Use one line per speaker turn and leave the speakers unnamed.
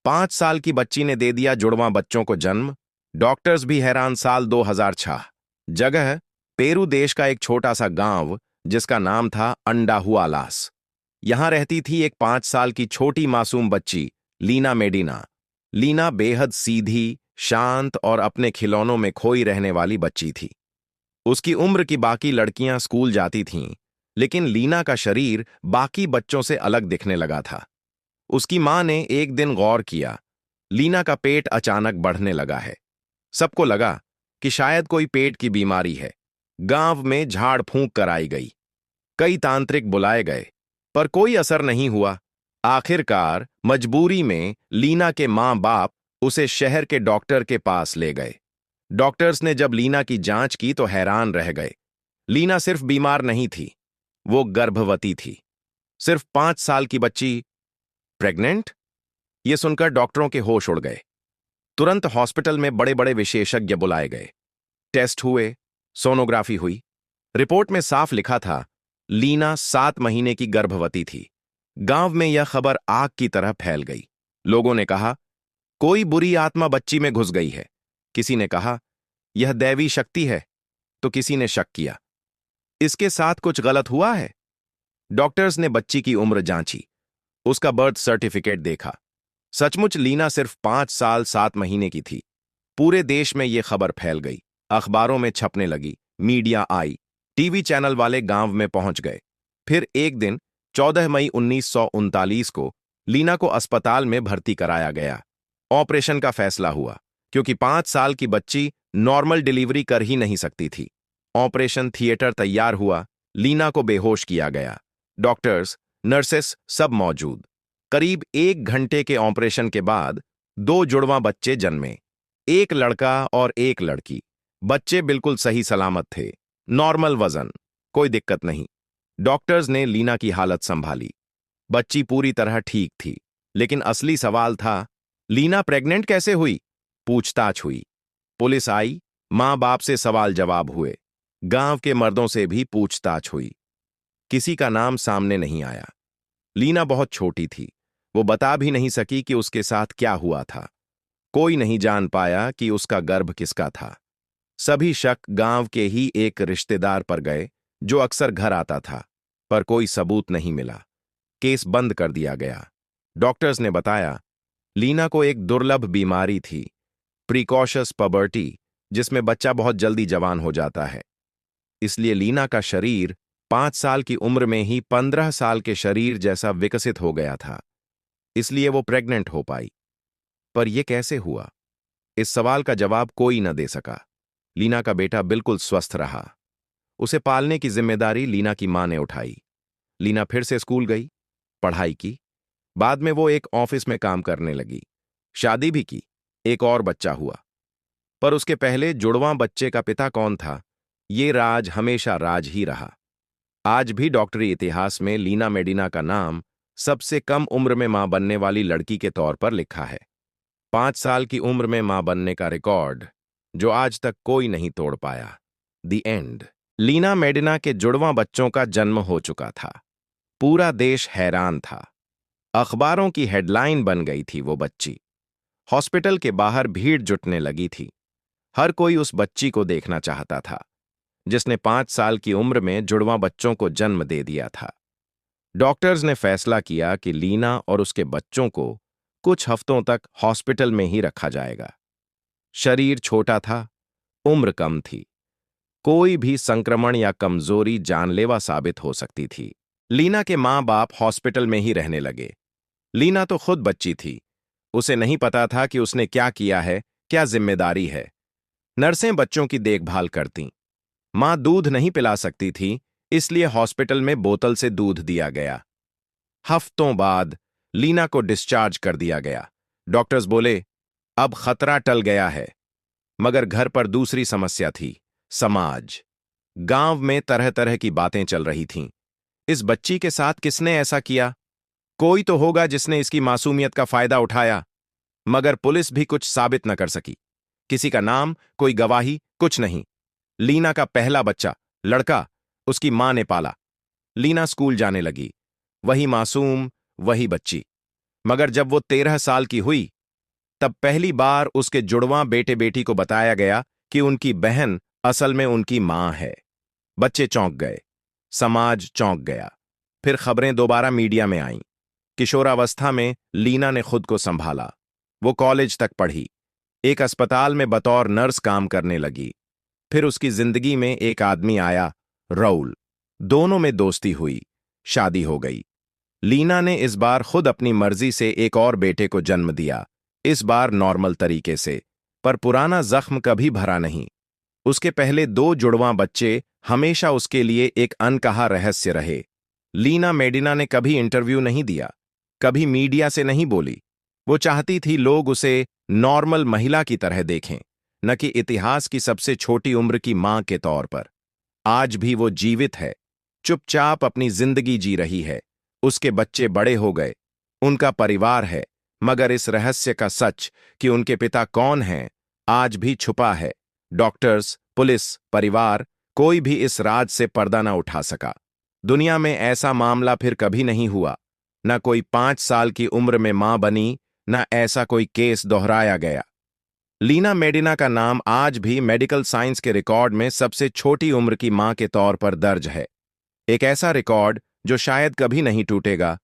5 साल की बच्ची ने दे दिया जुड़वां बच्चों को जन्म। डॉक्टर्स भी हैरान। साल 2006। जगह पेरू देश का एक छोटा सा गांव जिसका नाम था अंडाहुआलास। यहां रहती थी एक 5 साल की छोटी मासूम बच्ची लीना मेडिना। लीना बेहद सीधी, शांत और अपने खिलौनों में खोई रहने वाली बच्ची थी। उसकी उम्र की बाकी लड़कियां स्कूल जाती थीं, लेकिन लीना का शरीर बाकी बच्चों से अलग दिखने लगा था। उसकी मां ने एक दिन गौर किया, लीना का पेट अचानक बढ़ने लगा है। सबको लगा कि शायद कोई पेट की बीमारी है। गांव में झाड़ फूंक कराई गई, कई तांत्रिक बुलाए गए, पर कोई असर नहीं हुआ। आखिरकार मजबूरी में लीना के मां बाप उसे शहर के डॉक्टर के पास ले गए। डॉक्टर्स ने जब लीना की जांच की तो हैरान रह गए। लीना सिर्फ बीमार नहीं थी, वो गर्भवती थी। सिर्फ 5 साल की बच्ची प्रेग्नेंट। ये सुनकर डॉक्टरों के होश उड़ गए। तुरंत हॉस्पिटल में बड़े बड़े विशेषज्ञ बुलाए गए। टेस्ट हुए, सोनोग्राफी हुई। रिपोर्ट में साफ लिखा था, लीना 7 महीने की गर्भवती थी। गांव में यह खबर आग की तरह फैल गई। लोगों ने कहा, कोई बुरी आत्मा बच्ची में घुस गई है। किसी ने कहा, यह दैवी शक्ति है, तो किसी ने शक किया, इसके साथ कुछ गलत हुआ है। डॉक्टर्स ने बच्ची की उम्र जांची, उसका बर्थ सर्टिफिकेट देखा। सचमुच लीना सिर्फ 5 साल 7 महीने की थी। पूरे देश में यह खबर फैल गई, अखबारों में छपने लगी, मीडिया आई, टीवी चैनल वाले गांव में पहुंच गए। फिर एक दिन 14 मई 1939 को लीना को अस्पताल में भर्ती कराया गया। ऑपरेशन का फैसला हुआ, क्योंकि 5 साल की बच्ची नॉर्मल डिलीवरी कर ही नहीं सकती थी। ऑपरेशन थिएटर तैयार हुआ, लीना को बेहोश किया गया। डॉक्टर्स, नर्सेस सब मौजूद। करीब 1 घंटे के ऑपरेशन के बाद 2 जुड़वां बच्चे जन्मे, एक लड़का और एक लड़की। बच्चे बिल्कुल सही सलामत थे, नॉर्मल वजन, कोई दिक्कत नहीं। डॉक्टर्स ने लीना की हालत संभाली। बच्ची पूरी तरह ठीक थी, लेकिन असली सवाल था, लीना प्रेग्नेंट कैसे हुई? पूछताछ हुई, पुलिस आई, मां बाप से सवाल जवाब हुए, गांव के मर्दों से भी पूछताछ हुई। किसी का नाम सामने नहीं आया। लीना बहुत छोटी थी, वो बता भी नहीं सकी कि उसके साथ क्या हुआ था। कोई नहीं जान पाया कि उसका गर्भ किसका था। सभी शक गांव के ही एक रिश्तेदार पर गए, जो अक्सर घर आता था, पर कोई सबूत नहीं मिला। केस बंद कर दिया गया। डॉक्टर्स ने बताया, लीना को एक दुर्लभ बीमारी थी, प्रीकॉशस पबर्टी, जिसमें बच्चा बहुत जल्दी जवान हो जाता है। इसलिए लीना का शरीर 5 साल की उम्र में ही 15 साल के शरीर जैसा विकसित हो गया था। इसलिए वो प्रेग्नेंट हो पाई। पर यह कैसे हुआ? इस सवाल का जवाब कोई न दे सका। लीना का बेटा बिल्कुल स्वस्थ रहा। उसे पालने की जिम्मेदारी लीना की मां ने उठाई। लीना फिर से स्कूल गई, पढ़ाई की। बाद में वो एक ऑफिस में काम करने लगी। शादी भी की, एक और बच्चा हुआ। पर उसके पहले जुड़वां बच्चे का पिता कौन था, ये राज हमेशा राज ही रहा। आज भी डॉक्टरी इतिहास में लीना मेडिना का नाम सबसे कम उम्र में मां बनने वाली लड़की के तौर पर लिखा है। 5 साल की उम्र में मां बनने का रिकॉर्ड जो आज तक कोई नहीं तोड़ पाया। The end. लीना मेडिना के जुड़वां बच्चों का जन्म हो चुका था। पूरा देश हैरान था। अखबारों की हेडलाइन बन गई थी वो बच्ची। हॉस्पिटल के बाहर भीड़ जुटने लगी थी। हर कोई उस बच्ची को देखना चाहता था, जिसने 5 साल की उम्र में जुड़वां बच्चों को जन्म दे दिया था। डॉक्टर्स ने फैसला किया कि लीना और उसके बच्चों को कुछ हफ्तों तक हॉस्पिटल में ही रखा जाएगा। शरीर छोटा था, उम्र कम थी, कोई भी संक्रमण या कमजोरी जानलेवा साबित हो सकती थी। लीना के मां बाप हॉस्पिटल में ही रहने लगे। लीना तो खुद बच्ची थी, उसे नहीं पता था कि उसने क्या किया है, क्या जिम्मेदारी है। नर्सें बच्चों की देखभाल करतीं। मां दूध नहीं पिला सकती थी, इसलिए हॉस्पिटल में बोतल से दूध दिया गया। हफ्तों बाद लीना को डिस्चार्ज कर दिया गया। डॉक्टर्स बोले, अब खतरा टल गया है। मगर घर पर दूसरी समस्या थी, समाज। गांव में तरह तरह की बातें चल रही थीं। इस बच्ची के साथ किसने ऐसा किया? कोई तो होगा जिसने इसकी मासूमियत का फायदा उठाया। मगर पुलिस भी कुछ साबित न कर सकी। किसी का नाम, कोई गवाही, कुछ नहीं। लीना का पहला बच्चा, लड़का, उसकी मां ने पाला। लीना स्कूल जाने लगी, वही मासूम, वही बच्ची। मगर जब वो 13 साल की हुई तब पहली बार उसके जुड़वां बेटे बेटी को बताया गया कि उनकी बहन असल में उनकी मां है। बच्चे चौंक गए, समाज चौंक गया। फिर खबरें दोबारा मीडिया में आईं। किशोरावस्था में लीना ने खुद को संभाला। वो कॉलेज तक पढ़ी, एक अस्पताल में बतौर नर्स काम करने लगी। फिर उसकी जिंदगी में एक आदमी आया, राउल। दोनों में दोस्ती हुई, शादी हो गई। लीना ने इस बार खुद अपनी मर्जी से एक और बेटे को जन्म दिया, इस बार नॉर्मल तरीके से, पर पुराना जख्म कभी भरा नहीं। उसके पहले 2 जुड़वां बच्चे हमेशा उसके लिए एक अनकहा रहस्य रहे। लीना मेडिना ने कभी इंटरव्यू नहीं दिया, कभी मीडिया से नहीं बोली। वो चाहती थी लोग उसे नॉर्मल महिला की तरह देखें, न कि इतिहास की सबसे छोटी उम्र की मां के तौर पर। आज भी वो जीवित है, चुपचाप अपनी जिंदगी जी रही है। उसके बच्चे बड़े हो गए, उनका परिवार है, मगर इस रहस्य का सच कि उनके पिता कौन हैं, आज भी छुपा है। डॉक्टर्स, पुलिस, परिवार, कोई भी इस राज से पर्दा न उठा सका। दुनिया में ऐसा मामला फिर कभी नहीं हुआ। न कोई 5 साल की उम्र में मां बनी, न ऐसा कोई केस दोहराया गया। लीना मेडिना का नाम आज भी मेडिकल साइंस के रिकॉर्ड में सबसे छोटी उम्र की मां के तौर पर दर्ज है। एक ऐसा रिकॉर्ड जो शायद कभी नहीं टूटेगा,